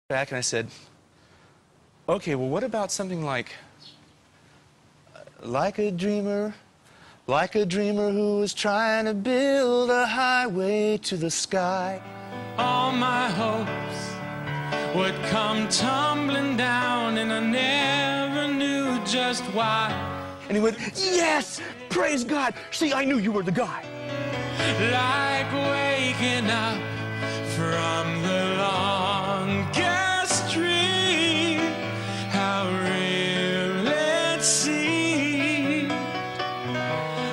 back and I said, okay, well, what about something like a dreamer who was trying to build a highway to the sky. All my hopes would come tumbling down, and I never knew just why. And he went, yes, praise God. See, I knew you were the guy. Like waking up from the longest dream, how real it seemed,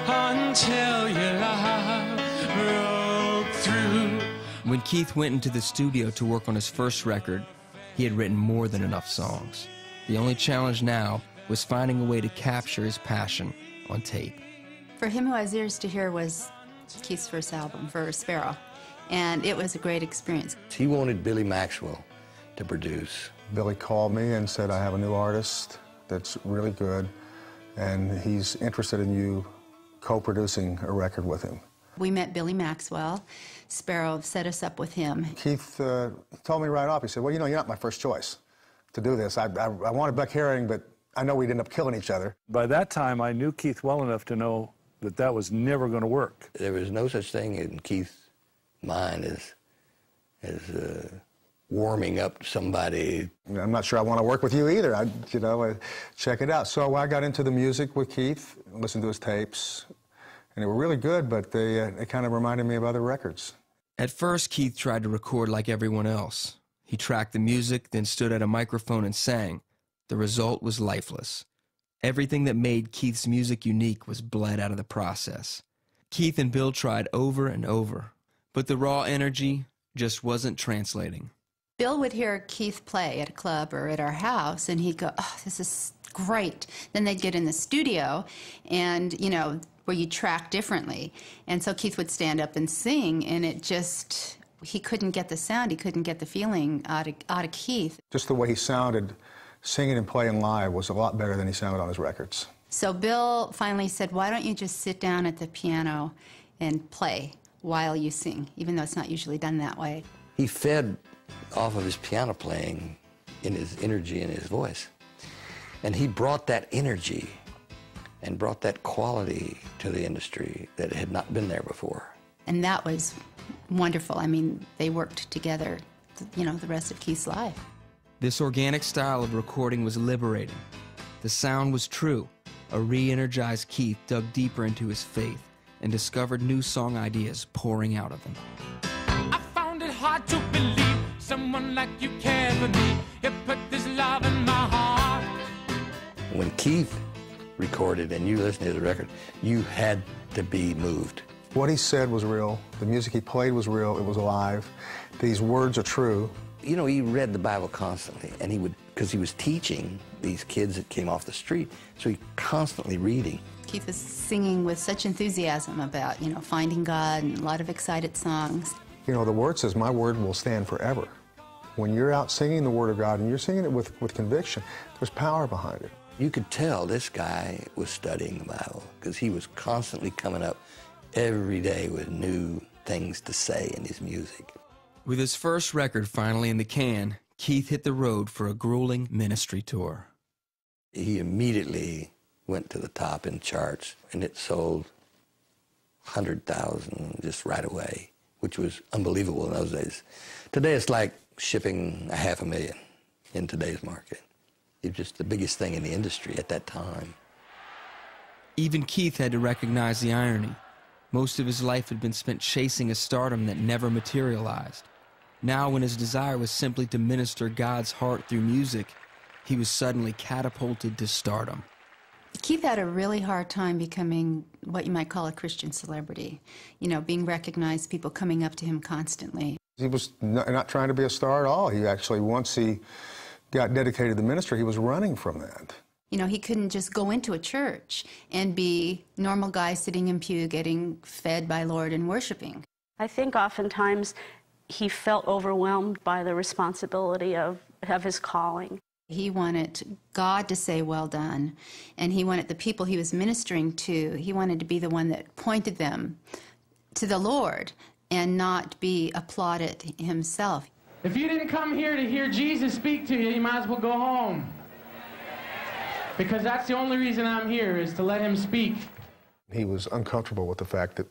until your love broke through. When Keith went into the studio to work on his first record, he had written more than enough songs. The only challenge now was finding a way to capture his passion on tape. For Him Who Has Ears to Hear was Keith's first album for Sparrow, and it was a great experience. He wanted Billy Maxwell to produce. Billy called me and said, I have a new artist that's really good, and he's interested in you co-producing a record with him. We met Billy Maxwell. Sparrow set us up with him. Keith told me right off, he said, well, you know, you're not my first choice to do this. I wanted Buck Herring, but I know we'd end up killing each other. By that time, I knew Keith well enough to know that that was never going to work. There was no such thing in Keith's mind as warming up to somebody. I'm not sure I want to work with you either. Check it out. So I got into the music with Keith, listened to his tapes, and they were really good, but they kind of reminded me of other records. At first, Keith tried to record like everyone else. He tracked the music, then stood at a microphone and sang. The result was lifeless. Everything that made Keith's music unique was bled out of the process. Keith and Bill tried over and over, but the raw energy just wasn't translating. Bill would hear Keith play at a club or at our house, and he'd go, oh, this is great. Then they'd get in the studio, and, you know, where you track differently. And so Keith would stand up and sing, and it just, he couldn't get the sound, he couldn't get the feeling out of Keith. Just the way he sounded, singing and playing live, was a lot better than he sounded on his records. So Bill finally said, why don't you just sit down at the piano and play while you sing, even though it's not usually done that way. He fed off of his piano playing in his energy and his voice. And he brought that energy and brought that quality to the industry that had not been there before. And that was wonderful. I mean, they worked together, you know, the rest of Keith's life. This organic style of recording was liberating. The sound was true. A re-energized Keith dug deeper into his faith and discovered new song ideas pouring out of him. I found it hard to believe someone like you cared for me. You put this love in my heart. When Keith recorded and you listened to his record, you had to be moved. What he said was real. The music he played was real. It was alive. These words are true. You know, he read the Bible constantly, and he would, because he was teaching these kids that came off the street, so he constantly reading. Keith was singing with such enthusiasm about, you know, finding God and a lot of excited songs. You know, the word says, my word will stand forever. When you're out singing the word of God and you're singing it with conviction, there's power behind it. You could tell this guy was studying the Bible, because he was constantly coming up every day with new things to say in his music. With his first record finally in the can, Keith hit the road for a grueling ministry tour. He immediately went to the top in charts, and it sold 100,000 just right away, which was unbelievable in those days. Today it's like shipping 500,000 in today's market. It was just the biggest thing in the industry at that time. Even Keith had to recognize the irony. Most of his life had been spent chasing a stardom that never materialized. Now, when his desire was simply to minister God's heart through music, he was suddenly catapulted to stardom. Keith had a really hard time becoming what you might call a Christian celebrity. You know, being recognized, people coming up to him constantly. He was not trying to be a star at all. He actually, once he got dedicated to the ministry, he was running from that. You know, he couldn't just go into a church and be a normal guy sitting in pew getting fed by Lord and worshiping. I think oftentimes he felt overwhelmed by the responsibility of his calling. He wanted God to say, well done, and he wanted the people he was ministering to, he wanted to be the one that pointed them to the Lord and not be applauded himself. If you didn't come here to hear Jesus speak to you, you might as well go home. Because that's the only reason I'm here, is to let him speak. He was uncomfortable with the fact that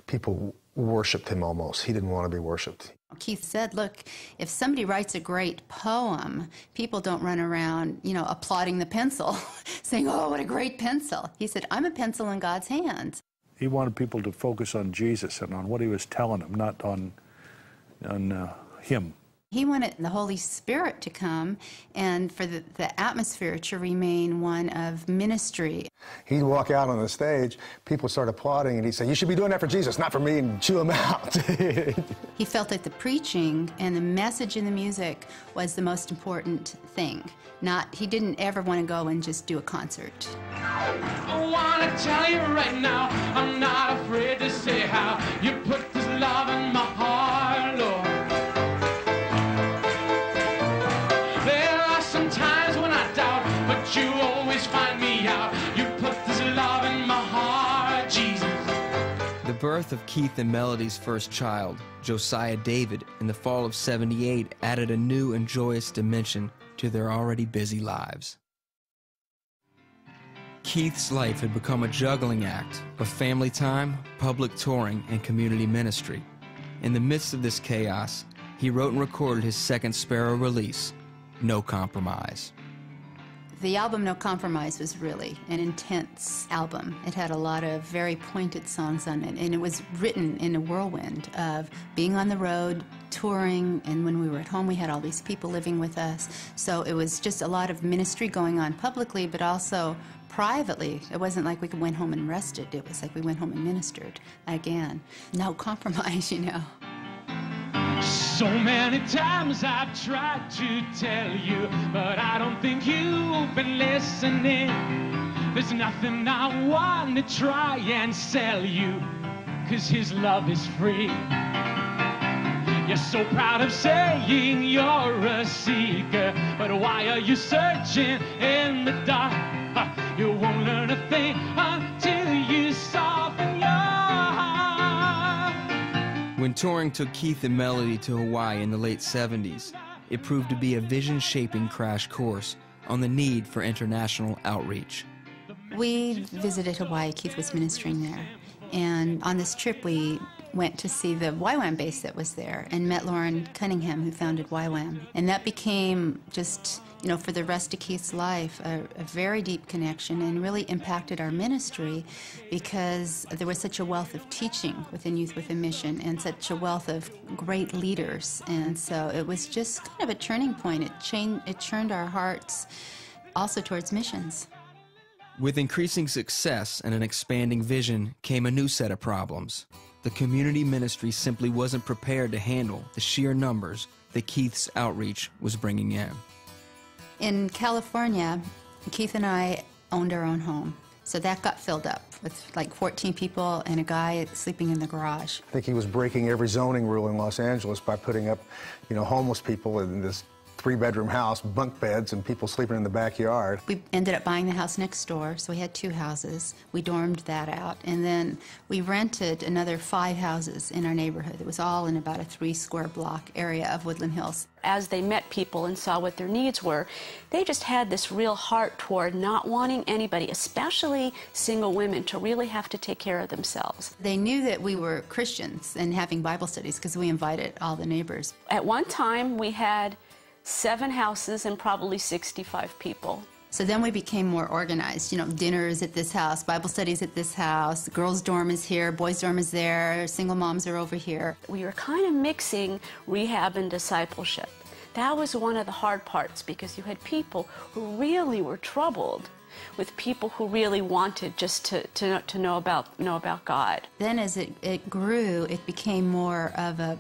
people worshipped him almost. He didn't want to be worshipped. Keith said, look, if somebody writes a great poem, people don't run around, applauding the pencil, saying, oh, what a great pencil. He said, I'm a pencil in God's hands. He wanted people to focus on Jesus and on what he was telling them, not on him. He wanted the Holy Spirit to come and for the atmosphere to remain one of ministry. He'd walk out on the stage, people would start applauding, and he'd say, you should be doing that for Jesus, not for me, and chew him out. He felt that the preaching and the message in the music was the most important thing. He didn't ever want to go and just do a concert. I want to tell you right now, I'm not afraid to say how you put this love in my heart, Lord. You always find me out. You put this love in my heart, Jesus. The birth of Keith and Melody's first child, Josiah David, in the fall of '78 added a new and joyous dimension to their already busy lives. Keith's life had become a juggling act of family time, public touring, and community ministry. In the midst of this chaos, he wrote and recorded his second Sparrow release, No Compromise. The album No Compromise was really an intense album. It had a lot of very pointed songs on it, and it was written in a whirlwind of being on the road, touring, and when we were at home we had all these people living with us. So it was just a lot of ministry going on publicly, but also privately. It wasn't like we went home and rested. It was like we went home and ministered again. No compromise, So many times I've tried to tell you, but I don't think you've been listening. There's nothing I want to try and sell you, 'cause his love is free. You're so proud of saying you're a seeker, but why are you searching in the dark? You won't learn a thing until you soften your heart. When touring took Keith and Melody to Hawaii in the late '70s, it proved to be a vision-shaping crash course on the need for international outreach. We visited Hawaii. Keith was ministering there. And on this trip, we went to see the YWAM base that was there and met Lauren Cunningham, who founded YWAM. And that became just, for the rest of Keith's life, a very deep connection and really impacted our ministry because there was such a wealth of teaching within Youth with a Mission and such a wealth of great leaders. And so it was just kind of a turning point. It churned our hearts also towards missions. With increasing success and an expanding vision came a new set of problems. The community ministry simply wasn't prepared to handle the sheer numbers that Keith's outreach was bringing in. In California, Keith and I owned our own home. So that got filled up with like 14 people and a guy sleeping in the garage. I think he was breaking every zoning rule in Los Angeles by putting up, homeless people in this 3-bedroom house, bunk beds, and people sleeping in the backyard. We ended up buying the house next door, so we had 2 houses. We dormed that out, and then we rented another 5 houses in our neighborhood. It was all in about a 3-square-block area of Woodland Hills. As they met people and saw what their needs were, they just had this real heart toward not wanting anybody, especially single women, to really have to take care of themselves. They knew that we were Christians and having Bible studies because we invited all the neighbors. At one time, we had 7 houses and probably 65 people. So then we became more organized. Dinners at this house, Bible studies at this house, the girls' dorm is here, boys' dorm is there, single moms are over here. We were kind of mixing rehab and discipleship. That was one of the hard parts because you had people who really were troubled with people who really wanted just to know about God. Then as it grew, it became more of a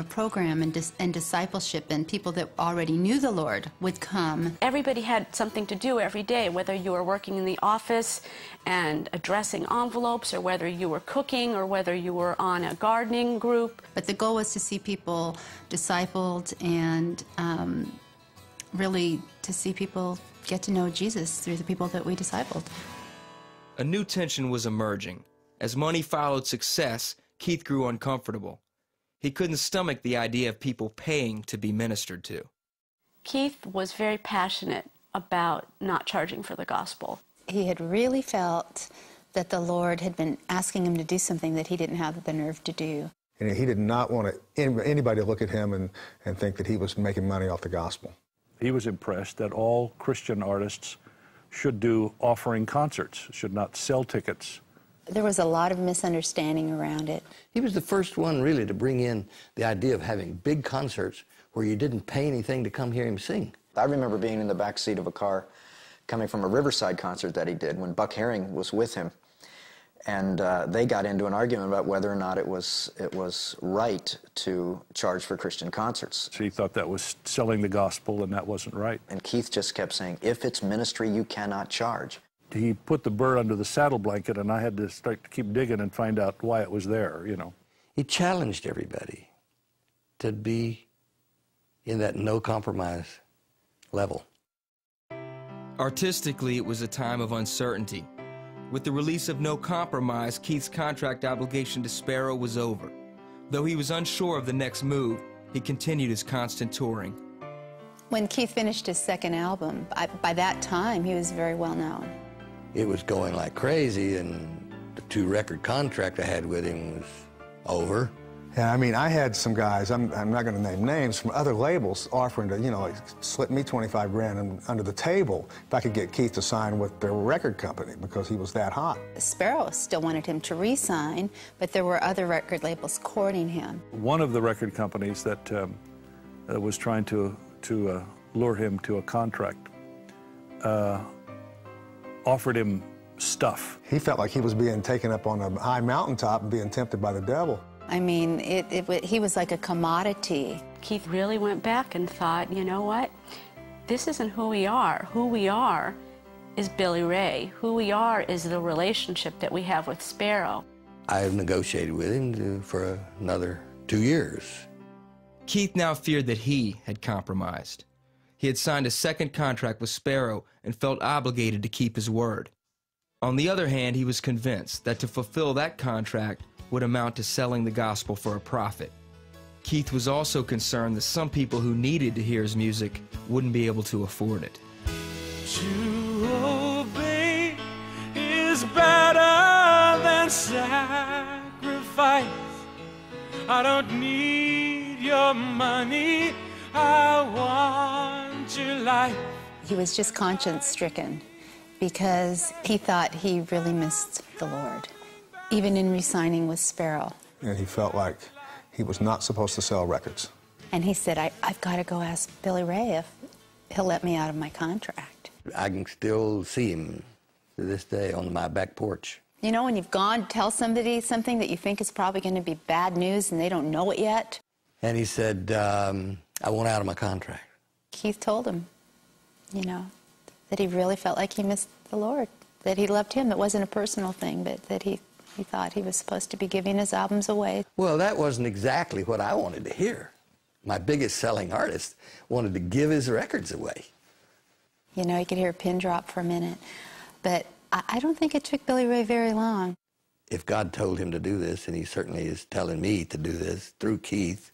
program and discipleship, and people that already knew the Lord would come. Everybody had something to do every day, whether you were working in the office and addressing envelopes, or whether you were cooking, or whether you were on a gardening group. But the goal was to see people discipled and really to see people get to know Jesus through the people that we discipled. A new tension was emerging. As money followed success, Keith grew uncomfortable. He couldn't stomach the idea of people paying to be ministered to. Keith was very passionate about not charging for the gospel. He had really felt that the Lord had been asking him to do something that he didn't have the nerve to do. And he did not want anybody to look at him and think that he was making money off the gospel. He was impressed that all Christian artists should do offering concerts, should not sell tickets. There was a lot of misunderstanding around it. He was the first one really to bring in the idea of having big concerts where you didn't pay anything to come hear him sing. I remember being in the back seat of a car coming from a Riverside concert that he did when Buck Herring was with him. And they got into an argument about whether or not it was right to charge for Christian concerts. So he thought that was selling the gospel, and that wasn't right. And Keith just kept saying, if it's ministry, you cannot charge. He put the bird under the saddle blanket, and I had to start to keep digging and find out why it was there, you know. He challenged everybody to be in that no compromise level. Artistically, it was a time of uncertainty. With the release of No Compromise, Keith's contract obligation to Sparrow was over. Though he was unsure of the next move, he continued his constant touring. When Keith finished his second album, by that time, he was very well known. It was going like crazy, and the 2-record contract I had with him was over. And I mean, I had some guys, I'm not going to name names, from other labels offering to, you know, like, slip me 25 grand under the table if I could get Keith to sign with their record company because he was that hot. Sparrow still wanted him to re-sign, but there were other record labels courting him. One of the record companies that was trying to lure him to a contract offered him stuff. He felt like he was being taken up on a high mountaintop and being tempted by the devil. I mean, he was like a commodity. Keith really went back and thought, you know what? This isn't who we are. Who we are is Billy Ray. Who we are is the relationship that we have with Sparrow. I negotiated with him for another 2 years. Keith now feared that he had compromised. He had signed a second contract with Sparrow and felt obligated to keep his word. On the other hand, he was convinced that to fulfill that contract would amount to selling the gospel for a profit. Keith was also concerned that some people who needed to hear his music wouldn't be able to afford it. To obey is better than sacrifice. I don't need your money, I want your life. He was just conscience-stricken because he thought he really missed the Lord, even in re-signing with Sparrow. And he felt like he was not supposed to sell records. And he said, I've got to go ask Billy Ray if he'll let me out of my contract. I can still see him to this day on my back porch. You know, when you've gone to tell somebody something that you think is probably going to be bad news and they don't know it yet. And he said, I want out of my contract. Keith told him, you know, that he really felt like he missed the Lord, that he loved him. It wasn't a personal thing, but that he thought he was supposed to be giving his albums away. Well, that wasn't exactly what I wanted to hear. My biggest selling artist wanted to give his records away. You know, you could hear a pin drop for a minute. But I don't think it took Billy Ray very long. If God told him to do this, and he certainly is telling me to do this through Keith,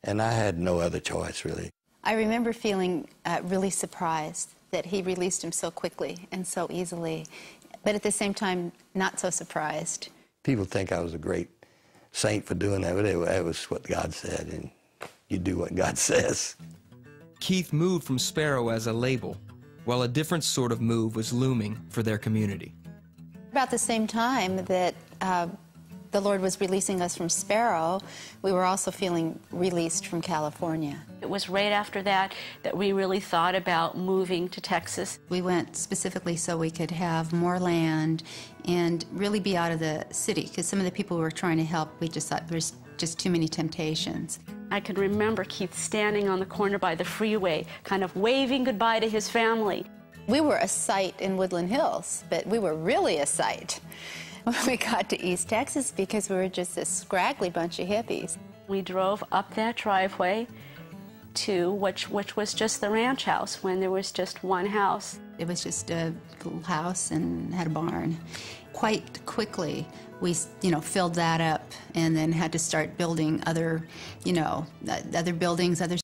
and I had no other choice, really. I remember feeling really surprised that he released him so quickly and so easily, but at the same time, not so surprised. People think I was a great saint for doing that, but it was what God said, and you do what God says. Keith moved from Sparrow as a label, while a different sort of move was looming for their community. About the same time that the Lord was releasing us from Sparrow, we were also feeling released from California. It was right after that that we really thought about moving to Texas. We went specifically so we could have more land and really be out of the city, because some of the people we were trying to help, we just thought there's just too many temptations. I could remember Keith standing on the corner by the freeway, kind of waving goodbye to his family. We were a sight in Woodland Hills, but we were really a sight when we got to East Texas because we were just a scraggly bunch of hippies. We drove up that driveway to which was just the ranch house when there was just one house. It was just a little house and had a barn. Quite quickly, we, filled that up and then had to start building other, other buildings, other